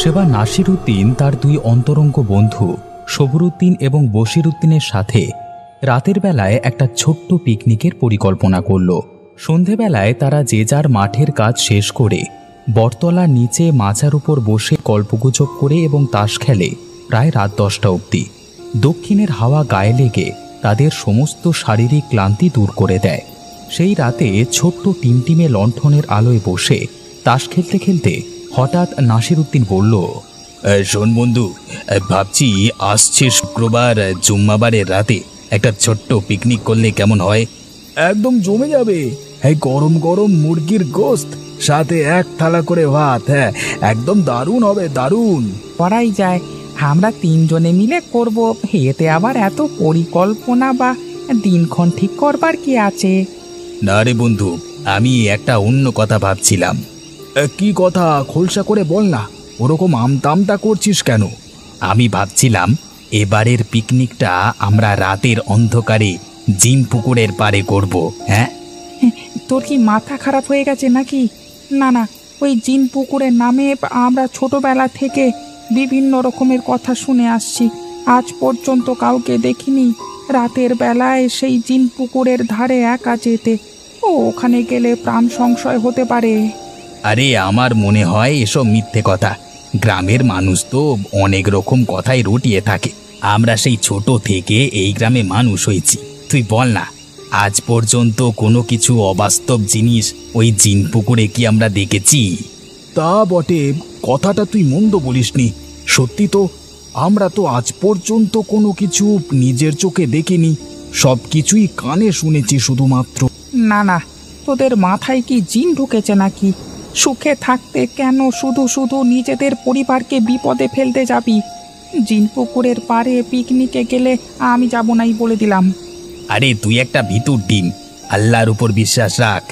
সেবার নাসিরউদ্দিন তার দুই অন্তরঙ্গ বন্ধু সবুরউদ্দিন এবং বশিরউদ্দিনের সাথে রাতের বেলায় একটা ছোট্ট পিকনিকের পরিকল্পনা করল। সন্ধেবেলায় তারা যে যার মাঠের কাজ শেষ করে বটতলার নিচে মাচার উপর বসে গল্পগুজব করে এবং তাস খেলে প্রায় রাত 10টা অবধি। দক্ষিণের হাওয়া গায়ে লেগে তাদের সমস্ত শারীরিক ক্লান্তি দূর করে দেয়। সেই রাতে ছোট্ট টিমটিমে লণ্ঠনের আলোয় বসে তাস খেলতে খেলতে হঠাৎ নাসিরউদ্দিন বলল, শোন বন্ধু, ভাবছি আসছে শুক্রবার জুম্মাবারের রাতে একটা ছোট্ট পিকনিক করলে কেমন হয়? একদম জমে যাবে। এই গরম গরম মুরগির গোশত, সাথে এক থালা করে ভাত। হ্যাঁ, একদম দারুণ হবে, দারুণ। করাই যায়, আমরা তিনজনে মিলে করব। এতে আবার এত পরিকল্পনা বা দিনক্ষণ ঠিক করবার কি আছে? না রে বন্ধু, আমি একটা অন্য কথা ভাবছিলাম। কি কথা? খোলসা করে বল না, ওরকম আমতামতা করছিস কেন? আমি ভাবছিলাম এবারের পিকনিকটা আমরা রাতের অন্ধকারে জিন পুকুরের পাড়ে করব। হ্যাঁ, তোর কি মাথা খারাপ হয়ে গেছে নাকি? না না, ওই জিন পুকুরের নামে আমরা ছোটবেলা থেকে বিভিন্ন রকমের কথা শুনে আসছি। আজ পর্যন্ত কাউকে দেখিনি রাতের বেলায় সেই জিন পুকুরের ধারে একা যেতে। ওখানে গেলে প্রাণ সংশয় হতে পারে। আরে আমার মনে হয় এসব মিথ্যে কথা। গ্রামের মানুষ তো অনেক রকম কথাই রটিয়ে থাকে। আমরা সেই ছোট থেকে এই গ্রামে মানুষ হয়েছি। তুই বল না, আজ পর্যন্ত কোনো কিছু অবাস্তব জিনিস ওই জিন পুকুরে কি আমরা দেখেছি? তা বটে, কথাটা তুই মন্দ বলিসনি। সত্যি তো, আমরা তো আজ পর্যন্ত কোনো কিছু নিজের চোখে দেখিনি, সব কিছুই কানে শুনেছি শুধুমাত্র। না না, তোদের মাথায় কি জিন ঢুকেছে নাকি? সুখে থাকতে কেন শুধু শুধু নিজেদের পরিবারকে বিপদে ফেলতে যাবি? জিন পুকুরের পাড়ে পিকনিকে গেলে আমি যাব নাই বলে দিলাম। আরে তুই একটা ভিতুর ডিম, আল্লাহর উপর বিশ্বাস রাখ।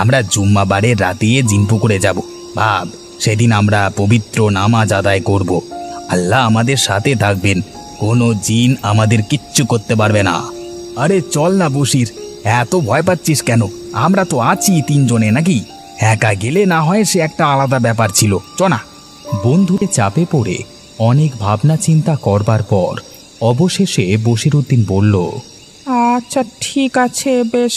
আমরা জুম্মাবারের রাতে জিন পুকুরে যাব। ভাব, সেদিন আমরা পবিত্র নামাজ আদায় করব। আল্লাহ আমাদের সাথে থাকবেন, কোনো জিন আমাদের কিচ্ছু করতে পারবে না। আরে চল না বশির, এত ভয় পাচ্ছিস কেন? আমরা তো আছি তিনজনে, নাকি? একা গেলে না হয় সে একটা আলাদা ব্যাপার ছিল। চ না। বন্ধুকে চাপে পড়ে অনেক ভাবনা চিন্তা করবার পর অবশেষে বশিরউদ্দিন বলল, আচ্ছা ঠিক আছে, বেশ,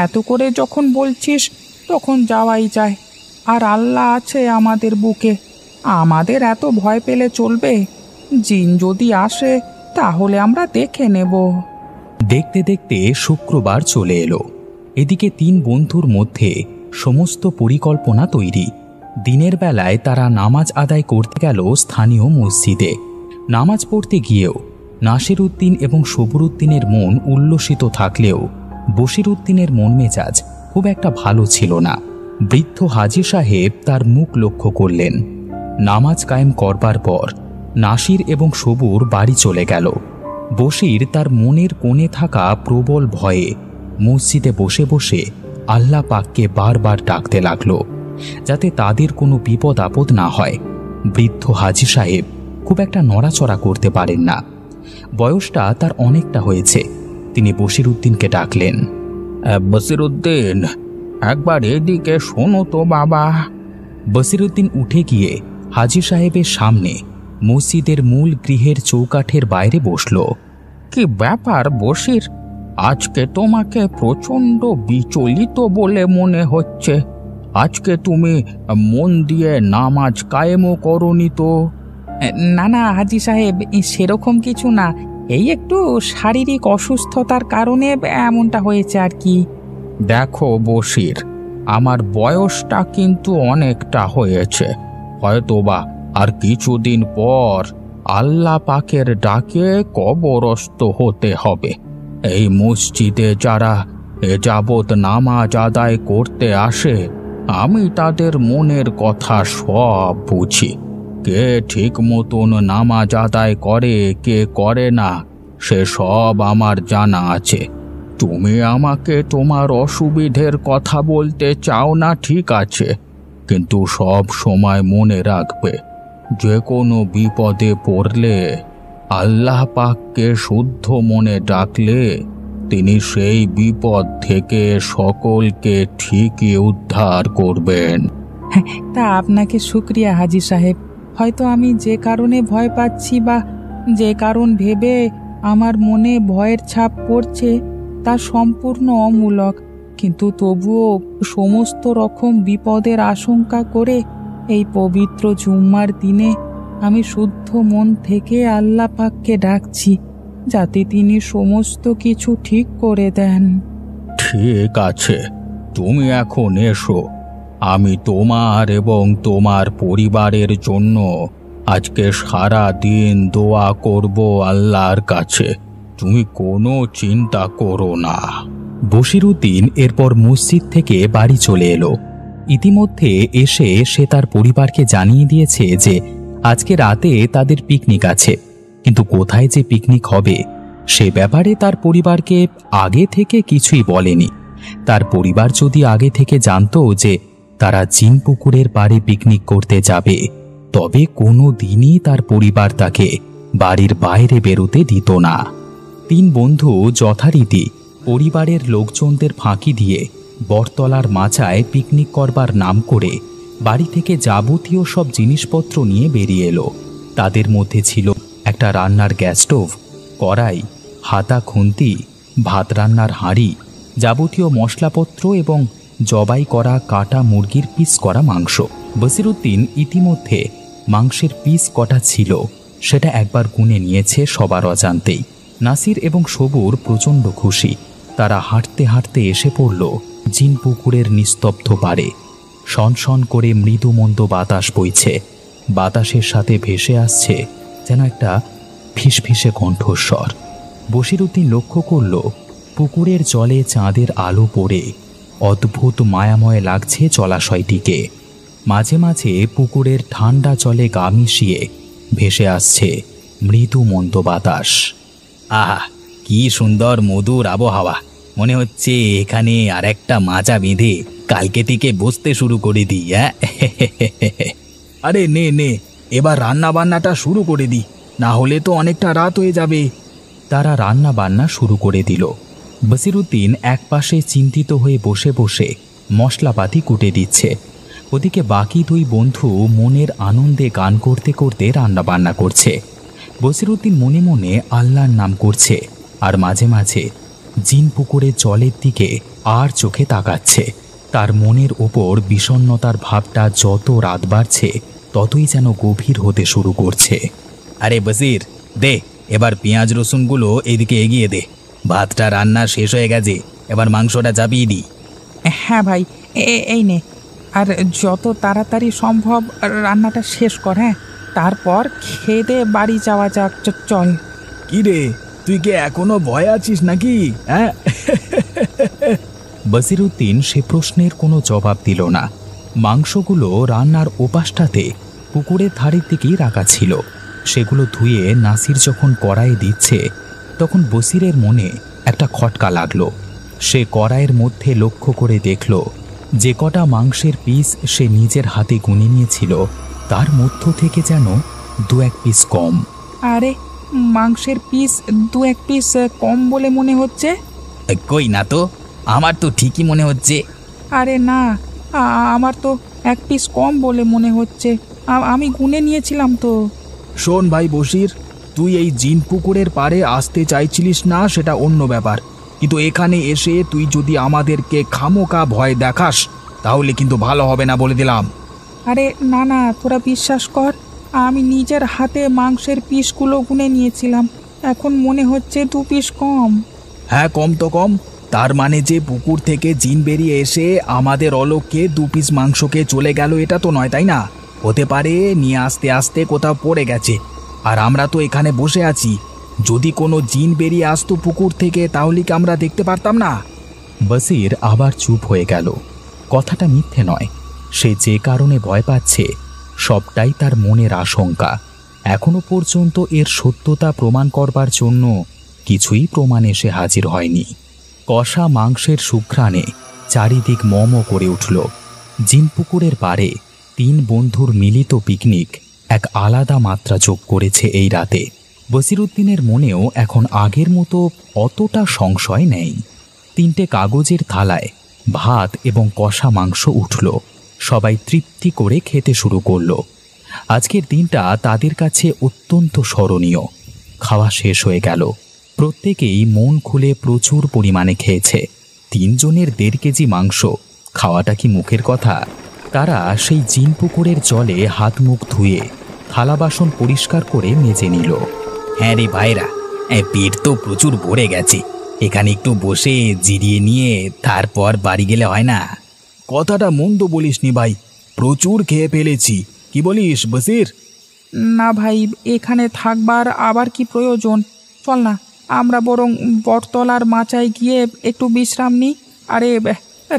এত করে যখন বলছিস তখন যাওয়াই যায়। আর আল্লাহ আছে আমাদের বুকে, আমাদের এত ভয় পেলে চলবে? জিন যদি আসে তাহলে আমরা দেখে নেব। দেখতে দেখতে শুক্রবার চলে এলো। এদিকে তিন বন্ধুর মধ্যে সমস্ত পরিকল্পনা তৈরি। দিনের বেলায় তারা নামাজ আদায় করতে গেল স্থানীয় মসজিদে। নামাজ পড়তে গিয়েও নাসিরউদ্দিন এবং সবুরউদ্দিনের মন উল্লসিত থাকলেও বশিরউদ্দিনের মন মেজাজ খুব একটা ভালো ছিল না। বৃদ্ধ হাজী সাহেব তার মুখ লক্ষ্য করলেন। নামাজ কায়েম করবার পর নাসির এবং সবুর বাড়ি চলে গেল। বশির তার মনের কোণে থাকা প্রবল ভয়ে মসজিদে বসে বসে আল্লাহ পাককে বারবার ডাকতে লাগল, যাতে তাদের কোনো বিপদ আপদ না হয়। বৃদ্ধ হাজী সাহেব খুব একটা নড়াচড়া করতে পারেন না। বয়সটা তার অনেকটা হয়েছে। তিনি বশিরউদ্দিনকে ডাকলেন, বশিরউদ্দিন, একবার এদিকে শোনো তো বাবা। বশিরউদ্দিন উঠে গিয়ে হাজী সাহেবের সামনে মসজিদের মূল গৃহের চৌকাঠের বাইরে বসল। কি ব্যাপার বশির, আজকে তোমাকে প্রচণ্ড বিচলিত বলে মনে হচ্ছে। আজকে তুমি মন দিয়ে নামাজ কায়েমও করনি তো? না না হাজী সাহেব, সেরকম কিছু না, এই একটু শারীরিক অসুস্থতার কারণে এমনটা হয়েছে আর কি। দেখো বশির, আমার বয়সটা কিন্তু অনেকটা হয়েছে, হয়তোবা আর কিছুদিন পর আল্লাহ পাকের ডাকে কবরস্থ হতে হবে। এই মসজিদে যারা এ যাবৎ নামাজ আদায় করতে আসে, আমি তাদের মনের কথা সব বুঝি। কে ঠিক মতন নামাজ আদায় করে, কে করে না, সে সব আমার জানা আছে। তুমি আমাকে তোমার অসুবিধের কথা বলতে চাও না, ঠিক আছে, কিন্তু সব সময় মনে রাখবে, যে কোনো বিপদে পড়লে আল্লাহ পাককে শুদ্ধ মনে ডাকলে তিনি সেই বিপদ থেকে সকলকে ঠিকই উদ্ধার করবেন। তা আপনাকে শুকরিয়া হাজী সাহেব, হয়তো আমি যে কারণে ভয় পাচ্ছি বা যে কারণ ভেবে আমার মনে ভয়ের ছাপ পড়ছে তা সম্পূর্ণ অমূলক, কিন্তু তবুও সমস্ত রকম বিপদের আশঙ্কা করে এই পবিত্র জুম্মার দিনে আমি শুদ্ধ মন থেকে আল্লাহ পাককে ডাকছি, যাতে তিনি সমস্ত কিছু ঠিক করে দেন। ঠিক আছে, তুমি এখন এসো। আমি তোমার এবং তোমার পরিবারের জন্য আজকে সারা দিন দোয়া করব আল্লাহর কাছে। তুমি কোনো চিন্তা করো না। বশিরউদ্দিন এরপর মসজিদ থেকে বাড়ি চলে এলো। ইতিমধ্যে এসে সে তার পরিবারকে জানিয়ে দিয়েছে যে আজকে রাতে তাদের পিকনিক আছে, কিন্তু কোথায় যে পিকনিক হবে সে ব্যাপারে তার পরিবারকে আগে থেকে কিছুই বলেনি। তার পরিবার যদি আগে থেকে জানতো যে তারা জিনপুকুরের পাড়ে পিকনিক করতে যাবে, তবে কোনো দিনই তার পরিবার তাকে বাড়ির বাইরে বেরোতে দিত না। তিন বন্ধু যথারীতি পরিবারের লোকজনদের ফাঁকি দিয়ে বটতলার মাচায় পিকনিক করবার নাম করে বাড়ি থেকে যাবতীয় সব জিনিসপত্র নিয়ে বেরিয়ে এলো। তাদের মধ্যে ছিল একটা রান্নার গ্যাস স্টোভ, কড়াই, হাতা খুন্তি, ভাত রান্নার হাঁড়ি, যাবতীয় মশলাপত্র এবং জবাই করা কাটা মুরগির পিস করা মাংস। বশিরউদ্দিন ইতিমধ্যে মাংসের পিস কটা ছিল সেটা একবার গুনে নিয়েছে সবার অজান্তেই। নাসির এবং সবুর প্রচণ্ড খুশি। তারা হাঁটতে হাঁটতে এসে পড়ল জিনপুকুরের নিস্তব্ধ পাড়ে। শনশন করে মৃদুমন্দ বাতাস বইছে। বাতাসের সাথে ভেসে আসছে যেন একটা ফিসফিসে কণ্ঠস্বর। বশিরউদ্দিন লক্ষ্য করল পুকুরের জলে চাঁদের আলো পড়ে অদ্ভুত মায়াময় লাগছে জলাশয়টিকে। মাঝে মাঝে পুকুরের ঠান্ডা জলে গা মিশিয়ে ভেসে আসছে মৃদু মন্দ বাতাস। আহা, কি সুন্দর মধুর আবহাওয়া! মনে হচ্ছে এখানে আর একটা মাচা বেঁধে কালকে থেকে বসতে শুরু করে দিই। হ্যাঁ, আরে নে নে, এবার রান্না বান্নাটা শুরু করে দি, না হলে তো অনেকটা রাত হয়ে যাবে। তারা রান্না বান্না শুরু করে দিল। বশিরউদ্দিন একপাশে চিন্তিত হয়ে বসে বসে মশলাপাতি কুটে দিচ্ছে। ওদিকে বাকি দুই বন্ধু মনের আনন্দে গান করতে করতে রান্না বান্না করছে। বশিরউদ্দিন মনে মনে আল্লাহর নাম করছে আর মাঝে মাঝে জিনপুকুরের জলের দিকে আর চোখে তাকাচ্ছে। তার মনের ওপর বিষণ্ণতার ভাবটা যত রাত বাড়ছে ততই যেন গভীর হতে শুরু করছে। আরে বসির, দে এবার পেঁয়াজ রসুনগুলো এদিকে এগিয়ে দে। ভাতটা রান্না শেষ হয়ে গেছে, এবার মাংসটা চাপিয়ে দিই। হ্যাঁ ভাই, এই নে, আর যত তাড়াতাড়ি সম্ভব রান্নাটা শেষ কর। হ্যাঁ, তারপর খেয়ে দে বাড়ি যাওয়া যাক। চল। কি রে, তুই কি এখনো ভয় আছিস নাকি? হ্যাঁ। বশিরউদ্দিন সে প্রশ্নের কোনো জবাব দিল না। মাংসগুলো রান্নার ওপাশটাতে পুকুরের ধারের দিকেই রাখা ছিল। সেগুলো ধুয়ে নাসির যখন কড়াইয়ে দিচ্ছে তখন বশিরের মনে একটা খটকা লাগলো। সে কড়াইয়ের মধ্যে লক্ষ্য করে দেখল যে কটা মাংসের পিস সে নিজের হাতে গুনে নিয়েছিল তার মধ্য থেকে যেন দু এক পিস কম। আরে, মাংসের পিস দু এক পিস কম বলে মনে হচ্ছে। কই না তো, আমার তো ঠিকই মনে হচ্ছে। আরে না, আমার তো এক পিস কম বলে মনে হচ্ছে। আমি গুনে নিয়েছিলাম তো। শোন ভাই বশির, তুই এই জিনপুকুরের পাড়ে আসতে চাইছিলিস না সেটা অন্য ব্যাপার, কিন্তু এখানে এসে তুই যদি আমাদেরকে খামোকা ভয় দেখাস তাহলে কিন্তু ভালো হবে না, বলে দিলাম। আরে না না, তোরা বিশ্বাস কর, আমি নিজের হাতে মাংসের পিসগুলো গুনে নিয়েছিলাম। এখন মনে হচ্ছে দু পিস কম। হ্যাঁ, কম তো কম, তার মানে যে পুকুর থেকে জিন বেরিয়ে এসে আমাদের অলক্ষ্যে দু পিস মাংসকে চলে গেল এটা তো নয়, তাই না? হতে পারে নিয়ে আসতে আসতে কোথাও পড়ে গেছে, আর আমরা তো এখানে বসে আছি। যদি কোনো জিন বেরিয়ে আসতো পুকুর থেকে তাহলে কি আমরা দেখতে পারতাম না? বশির আবার চুপ হয়ে গেল। কথাটা মিথ্যে নয়, সে যে কারণে ভয় পাচ্ছে সবটাই তার মনের আশঙ্কা। এখনো পর্যন্ত এর সত্যতা প্রমাণ করবার জন্য কিছুই প্রমাণ এসে হাজির হয়নি। কষা মাংসের সুঘ্রাণে চারিদিক মম করে উঠল। জিনপুকুরের পাড়ে তিন বন্ধুর মিলিত পিকনিক এক আলাদা মাত্রা যোগ করেছে এই রাতে। বশিরউদ্দিনের মনেও এখন আগের মতো অতটা সংশয় নেই। তিনটে কাগজের থালায় ভাত এবং কষা মাংস উঠল। সবাই তৃপ্তি করে খেতে শুরু করল। আজকের দিনটা তাদের কাছে অত্যন্ত স্মরণীয়। খাওয়া শেষ হয়ে গেল। প্রত্যেকেই মন খুলে প্রচুর পরিমাণে খেয়েছে। 3 জনের 1.5 কেজি মাংস। খাওয়াটা কি মুখের কথা? তারা সেই জিন পুকুরের জলে হাত মুখ ধুয়ে থালা বাসন পরিষ্কার করে মেজে নিল। হ্যাঁ রে ভাইরা, পেট তো প্রচুর ভরে গেছে। এখানে একটু বসে জিরিয়ে নিয়ে তারপর বাড়ি গেলে হয় না? কথাটা মন্দ বলিসনি ভাই, প্রচুর খেয়ে ফেলেছি। কি বলিস বসির? না ভাই, এখানে থাকবার আবার কি প্রয়োজন? চল না, আমরা বরং বটতলার মাচায় গিয়ে একটু বিশ্রাম নিই। আরে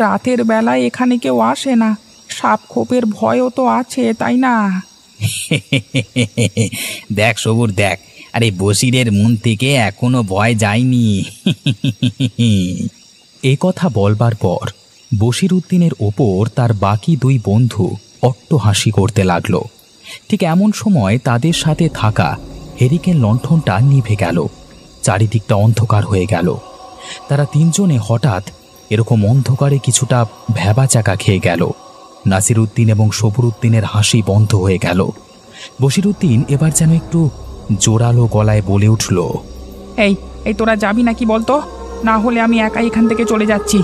রাতের বেলায় এখানে কেউ আসে না, সাপ খোপের ভয়ও তো আছে, তাই না? দেখ সবুর দেখ, আরে বসিরের মন থেকে এখনো ভয় যায়নি। এ কথা বলবার পর বশির উদ্দিনের ওপর তার বাকি 2 বন্ধু অট্টহাসি করতে লাগল। ঠিক এমন সময় তাদের সাথে থাকা হেরিকেন লণ্ঠনটা নিভে গেল। চারিদিকটা অন্ধকার হয়ে গেল। তারা 3 জনে হঠাৎ এরকম অন্ধকারে কিছুটা ভ্যাবাচাকা খেয়ে গেল। নাসির উদ্দিন এবং সবুর উদ্দিনের হাসি বন্ধ হয়ে গেল। বশির উদ্দিন এবার যেন একটু জোরালো গলায় বলে উঠল, এই এই তোরা যাবি নাকি বলতো? না হলে আমি একাই এখান থেকে চলে যাচ্ছি।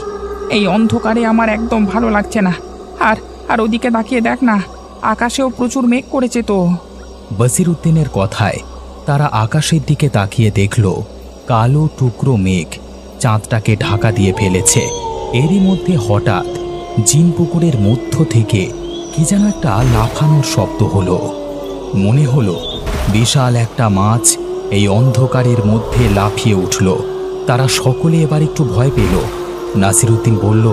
এই অন্ধকারে আমার একদম ভালো লাগছে না। আর আর ওদিকে তাকিয়ে দেখ না, আকাশেও প্রচুর মেঘ করেছে তো। বশির উদ্দিনের কথায় তারা আকাশের দিকে তাকিয়ে দেখল কালো টুকরো মেঘ চাঁদটাকে ঢাকা দিয়ে ফেলেছে। এরই মধ্যে হঠাৎ জিন পুকুরের মধ্য থেকে কি যেন একটা লাফানোর শব্দ হলো। মনে হলো বিশাল একটা মাছ এই অন্ধকারের মধ্যে লাফিয়ে উঠল। তারা সকলে এবার একটু ভয় পেল। নাসির উদ্দিন বলল,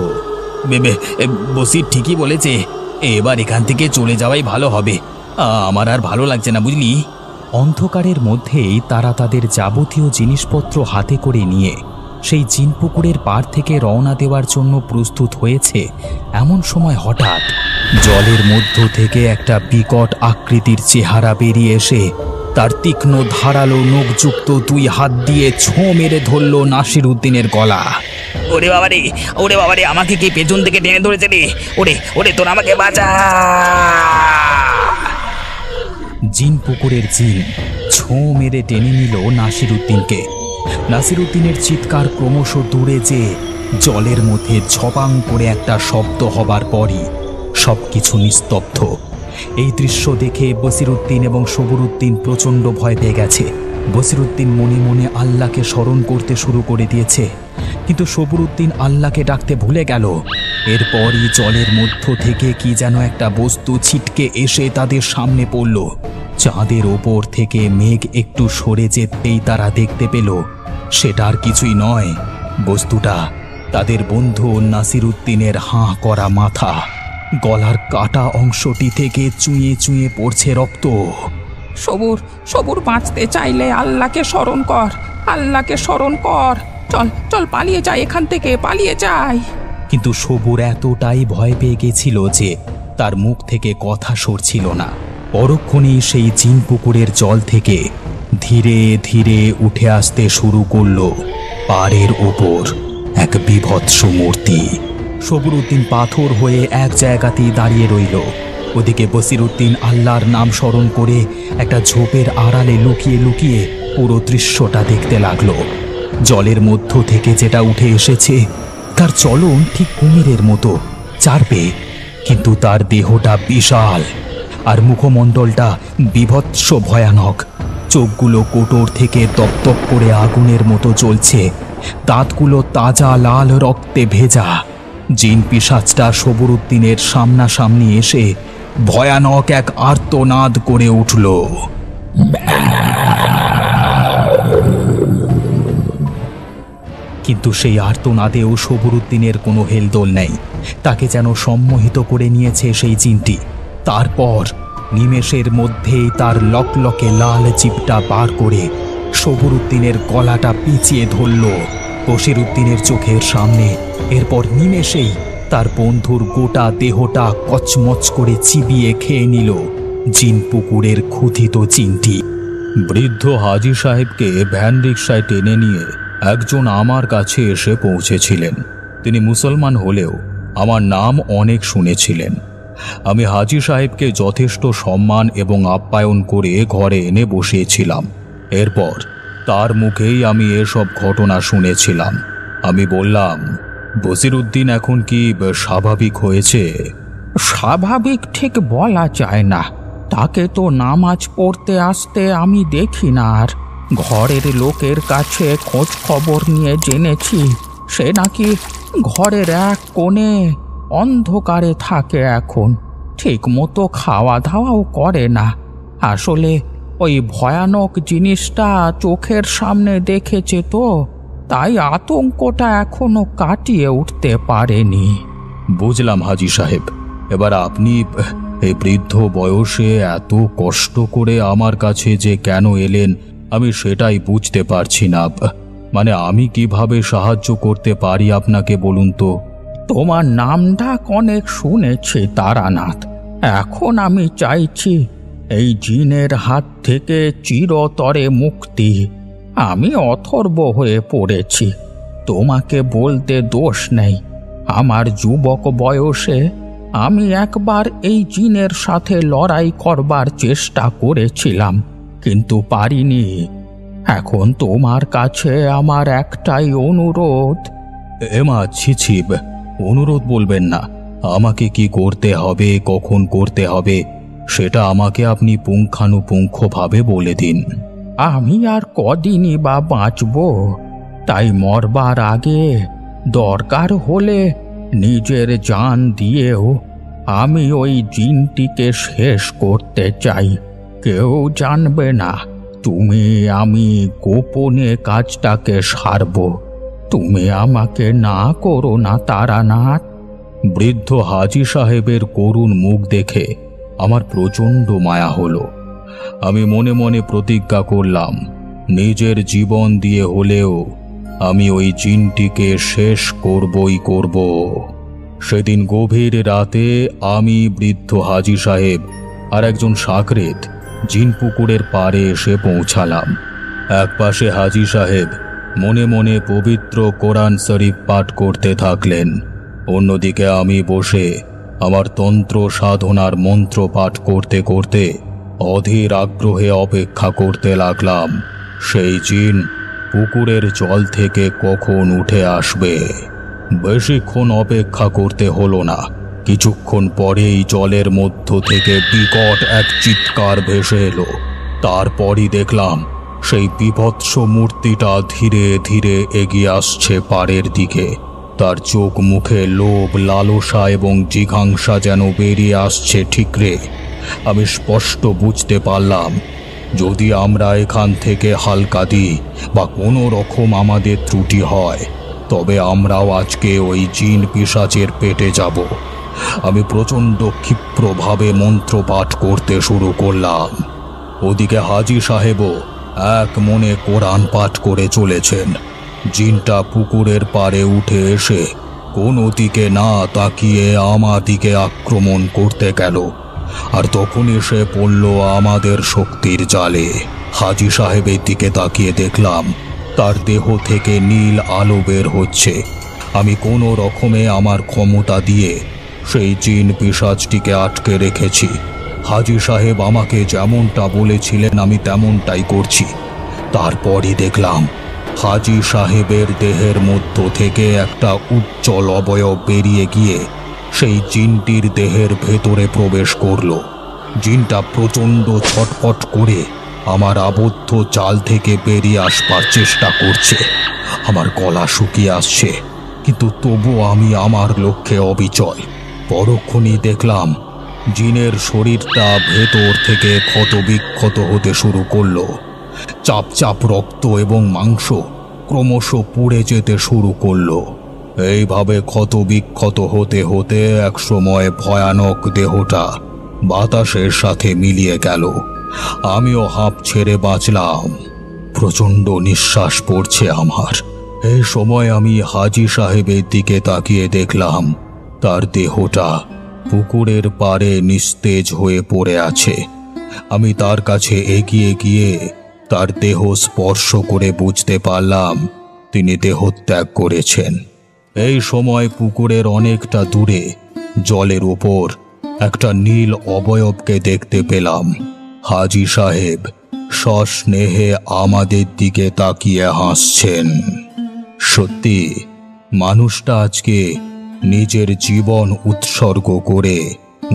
বসির ঠিকই বলেছে, এবার এখান থেকে চলে যাওয়াই ভালো হবে। আমার আর ভালো লাগছে না, বুঝলি? অন্ধকারের মধ্যেই তারা তাদের যাবতীয় জিনিসপত্র হাতে করে নিয়ে সেই জিন পুকুরের পাড় থেকে রওনা দেওয়ার জন্য প্রস্তুত হয়েছে। এমন সময় হঠাৎ জলের মধ্য থেকে একটা বিকট আকৃতির চেহারা বেরিয়ে এসে তার তীক্ষ্ণ ধারালো নখযুক্ত 2 হাত দিয়ে ছোঁ মেরে ধরল নাসির উদ্দিনের গলা। ওরে বাবারে, ওরে বাবারে, আমাকে কি পেছন থেকে টেনে ধরেছে রে? ওরে ওরে, তোর আমাকে বাঁচা! জিন পুকুরের জিন ছোঁ মেরে টেনে নিল নাসির উদ্দিনকে। নাসির উদ্দিনের চিৎকার ক্রমশ দূরে যে জলের মধ্যে ঝপাং করে একটা শব্দ হবার পরই সবকিছু নিস্তব্ধ। এই দৃশ্য দেখে বশির উদ্দিন এবং সবুর উদ্দিন প্রচণ্ড ভয় পেয়ে গেছে। বশির উদ্দিন মনে মনে আল্লাহকে স্মরণ করতে শুরু করে দিয়েছে, কিন্তু সবুর উদ্দিন আল্লাহকে ডাকতে ভুলে গেল। এরপরই জলের মধ্য থেকে কি যেন একটা বস্তু ছিটকে এসে তাদের সামনে পড়ল। চাঁদের ওপর থেকে মেঘ একটু সরে যেতেই তারা দেখতে পেল সেটা আর কিছুই নয়, বস্তুটা তাদের বন্ধু নাসির উদ্দিনের হাঁ করা মাথা। গলার কাটা অংশটি থেকে চুঁয়ে চুঁয়ে পড়ছে রক্ত। সবুর সবুর, বাঁচতে চাইলে আল্লাহকে স্মরণ কর, আল্লাহকে স্মরণ কর। চল চল, পালিয়ে যাই এখান থেকে, পালিয়ে যাই। কিন্তু সবুর এতটাই ভয় পেয়ে গেছিল যে তার মুখ থেকে কথা সরছিল না। পরক্ষণেই সেই জিন পুকুরের জল থেকে ধীরে ধীরে উঠে আসতে শুরু করল পাড়ের ওপর এক বিভৎস মূর্তি। সবুর উদ্দিন পাথর হয়ে এক জায়গাতেই দাঁড়িয়ে রইল। ওদিকে বশির উদ্দিন আল্লাহর নাম স্মরণ করে একটা ঝোপের আড়ালে লুকিয়ে লুকিয়ে পুরো দৃশ্যটা দেখতে লাগলো। জলের মধ্য থেকে যেটা উঠে এসেছে তার চলন ঠিক কুমিরের মতো চারবে, কিন্তু তার দেহটা বিশাল আর মুখমণ্ডলটা বিভৎস ভয়ানক। চোখগুলো কোটর থেকে তপ্তপ করে আগুনের মতো জ্বলছে, দাঁতগুলো তাজা লাল রক্তে ভেজা। জিন পিশাচটা সবুর উদ্দিনের সামনাসামনি এসে ভয়ানক এক আর্তনাদ করে উঠল। কিন্তু সেই আর্তনাদেও সবুর উদ্দিনের কোনো হেলদোল নেই। তাকে যেন সম্মোহিত করে নিয়েছে সেই জিনটি। তারপর নিমেষের মধ্যেই তার লকলকে লাল জিভটা বার করে সবুর উদ্দিনের গলাটা পিছিয়ে ধরল বশির উদ্দিনের চোখের সামনে। এরপর নিমেষেই তার বন্ধুর গোটা দেহটা কচমচ করে চিবিয়ে খেয়ে নিল জিন পুকুরের ক্ষুধিত জিনটি। বৃদ্ধ হাজী সাহেবকে ভ্যান রিকশায় টেনে নিয়ে একজন আমার কাছে এসে পৌঁছেছিলেন। তিনি মুসলমান হলেও আমার নাম অনেক শুনেছিলেন। আমি হাজী সাহেবকে যথেষ্ট সম্মান এবং আপ্যায়ন করে ঘরে এনে বসিয়েছিলাম। এরপর তার মুখেই আমি এসব ঘটনা শুনেছিলাম। আমি বললাম, বসিরউদ্দিন এখন কি স্বাভাবিক হয়েছে? স্বাভাবিক ঠিক বলা যায় না, তাকে তো নামাজ পড়তে আসতে আমি দেখি না। আর ঘরের লোকের কাছে খোঁজ খবর নিয়ে জেনেছি সে নাকি ঘরের এক কোণে অন্ধকারে থাকে এখন, ঠিক মতো খাওয়া দাওয়াও করে না। আসলে ওই ভয়ানক জিনিসটা চোখের সামনে দেখেছে তো, তাই আতঙ্কটা এখনো কাটিয়ে উঠতে পারেনি। বুঝলাম হাজী সাহেব। এবার আপনি এই বৃদ্ধ বয়সে এত কষ্ট করে আমার কাছে যে কেন এলেন আমি সেটাই বুঝতে পারছি না। মানে আমি কিভাবে সাহায্য করতে পারি আপনাকে বলুন তো? তোমার নামটা অনেক শুনেছি তারানাথ। এখন আমি চাইছি এই জিনের হাত থেকে চিরতরে মুক্তি। আমি অথর্ব হয়ে পড়েছি, তোমাকে বলতে দোষ নেই। আমার যুবক বয়সে আমি একবার এই জিনের সাথে লড়াই করবার চেষ্টা করেছিলাম, কিন্তু পারিনি। এখন তোমার কাছে আমার একটাই অনুরোধ। এমা ছি, অনুরোধ বলবেন না। আমাকে কি করতে হবে, কখন করতে হবে সেটা আমাকে আপনি পুঙ্খানুপুঙ্খভাবে বলে দিন। আমি আর কদিনই বা বাঁচব, তাই মরবার আগে দরকার হলে নিজের জান দিয়েও আমি ওই জিনটিকে শেষ করতে চাই। কেউ জানবে না, তুমি আমি গোপনে কাজটাকে সারব। তুমি আমাকে না করো না তারানাথ। বৃদ্ধ হাজী সাহেবের করুণ মুখ দেখে আমার প্রচণ্ড মায়া হলো। আমি মনে মনে প্রতিজ্ঞা করলাম, নিজের জীবন দিয়ে হলেও আমি ওই জিনটিকে শেষ করবই করব। সেদিন গভীর রাতে আমি, বৃদ্ধ হাজী সাহেব আর একজন সাকরেত জিন পুকুরের পাড়ে এসে পৌঁছালাম। একপাশে হাজী সাহেব মনে মনে পবিত্র কোরআন শরীফ পাঠ করতে থাকলেন, অন্যদিকে আমি বসে আমার তন্ত্র সাধনার মন্ত্র পাঠ করতে করতে অধীর আগ্রহে অপেক্ষা করতে লাগলাম সেই জিন পুকুরের জল থেকে কখন উঠে আসবে। বেশিক্ষণ অপেক্ষা করতে হলো না। কিছুক্ষণ পরেই জলের মধ্য থেকে বিকট এক চিৎকার ভেসে এলো। তারপরই দেখলাম সেই বিভৎস মূর্তিটা ধীরে ধীরে এগিয়ে আসছে পাড়ের দিকে। তার চোখ মুখে লোভ, লালসা এবং জিঘাংসা যেন বেরিয়ে আসছে ঠিকরে। আমি স্পষ্ট বুঝতে পারলাম, যদি আমরা এখান থেকে হালকা দিই বা কোনো রকম আমাদের ত্রুটি হয় তবে আমরাও আজকে ওই জিন পিশাচের পেটে যাব। আমি প্রচণ্ড ক্ষিপ্রভাবে মন্ত্র পাঠ করতে শুরু করলাম। ওদিকে হাজী সাহেবও এক মনে কোরআন পাঠ করে চলেছেন। জিনটা পুকুরের পাড়ে উঠে এসে কোনো দিকে না তাকিয়ে আমার দিকে আক্রমণ করতে গেল, আর তখনই সে পড়ল আমাদের শক্তির জালে। হাজী সাহেবের দিকে তাকিয়ে দেখলাম তার দেহ থেকে নীল আলো বের হচ্ছে। আমি কোনো রকমে আমার ক্ষমতা দিয়ে সেই জিন পিশাচটিকে আটকে রেখেছি। হাজী সাহেব আমাকে যেমনটা বলেছিলেন আমি তেমনটাই করছি। তারপরই দেখলাম হাজী সাহেবের দেহের মধ্য থেকে একটা উজ্জ্বল অবয়ব বেরিয়ে গিয়ে সেই জিনটির দেহের ভেতরে প্রবেশ করল। জিনটা প্রচণ্ড ছটফট করে আমার আবদ্ধ জাল থেকে বেরিয়ে আসবার চেষ্টা করছে। আমার গলা শুকিয়ে আসছে, কিন্তু তবু আমি আমার লক্ষ্যে অবিচল। পরক্ষণেই দেখলাম জিনের শরীরটা ভেতর থেকে ক্ষতবিক্ষত হতে শুরু করলো। চাপ চাপ রক্ত এবং মাংস ক্রমশ পুড়ে যেতে শুরু করলো। এইভাবে ক্ষতবিক্ষত হতে হতে একসময় ভয়ানক দেহটা বাতাসের সাথে মিলিয়ে গেল। আমিও হাঁপ ছেড়ে বাঁচলাম। প্রচণ্ড নিঃশ্বাস পড়ছে আমার। এই সময় আমি হাজী সাহেবের দিকে তাকিয়ে দেখলাম তার দেহটা পুকুরের পাড়ে নিস্তেজ হয়ে পড়ে আছে। আমি তার কাছে এগিয়ে গিয়ে তার দেহ স্পর্শ করে বুঝতে পারলাম তিনি দেহত্যাগ করেছেন। এই সময় পুকুরের অনেকটা দূরে জলের ওপর একটা নীল অবয়বকে দেখতে পেলাম। হাজী সাহেব সস্নেহে আমাদের দিকে তাকিয়ে হাসছেন। সত্যি মানুষটা আজকে নিজের জীবন উৎসর্গ করে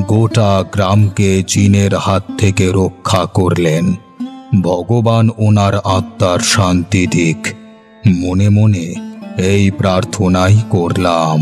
গোটা গ্রামকে জিনের হাত থেকে রক্ষা করলেন। ভগবান ওনার আত্মার শান্তি দিক, মনে মনে এই প্রার্থনাই করলাম।